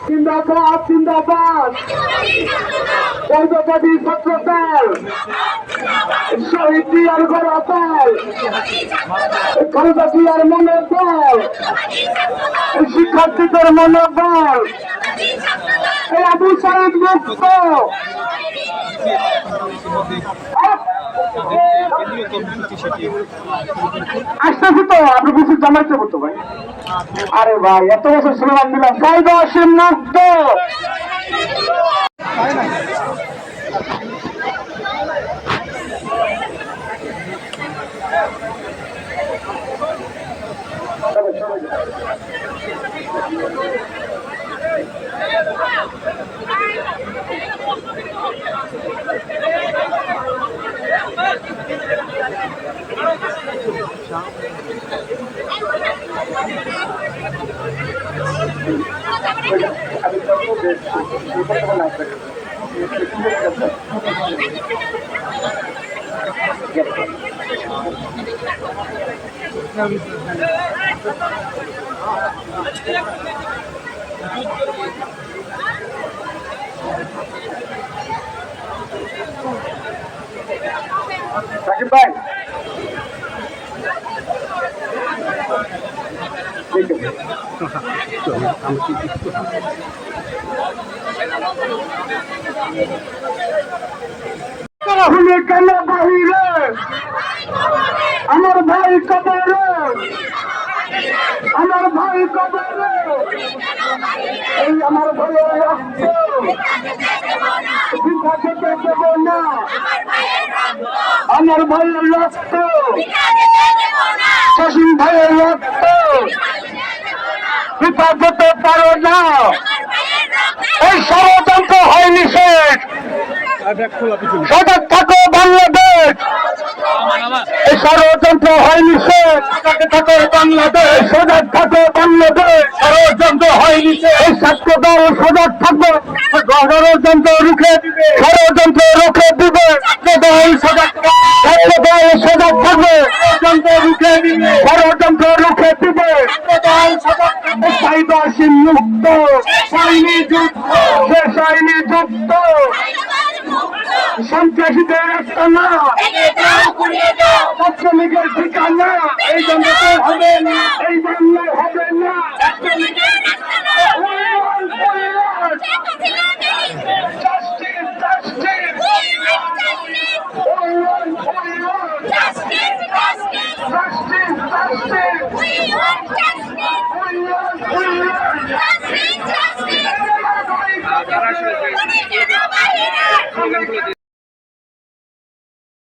জিন্দাবাদ জিন্দাবাদ বৈধবাদী ছাত্রদল শহীদ জিয়ার গড়া দল খালেদা জিয়ার মনের দল শিক্ষার্থীদের মনের দল এই আবু সাইদ মুক্ত আসতেছি তো আপনি বুঝি জানাইতে বলতো ভাই। আরে ভাই এত বছর স্লোগান দিলাম কায়দা অসীম মুক্ত সাকিব ভাই কেন বাহিরে আমার ভাই কবরে আমার ভাই কবরে এই আমার ভাইয়ের রক্ত বৃথা যেতে দেব না আমার ভাইয়ের রক্ত শশীন ভাইয়ের রক্ত বৃথা যেতে পারো না এই ষড়যন্ত্র হয়নি শেষ সজাগ থাকো বাংলাদেশ এই ষড়যন্ত্র হয়নি শেষ থাকো বাংলাদেশ সজাগ থাকো বাংলাদেশ ষড়যন্ত্র হয়নি এই ছাত্র দল সজাগ থাকবে ষড়যন্ত্র রুখে দিবে ষড়যন্ত্র রুখে দিবে দল সজাগ ছাত্র দল সজাগ থাকবে ষড়যন্ত্র রুখে দিবে ষড়যন্ত্র রুখে দিবে দল সজাগ থাকবে চাইদা অসীম মুক্ত সাইনি যুদ্ধ সাইনি যুদ্ধ সন্ত্রাসীদের একটা না ছাত্রলীগের ঠিকানা এই জনতা হবে না এই বাংলায় হবে না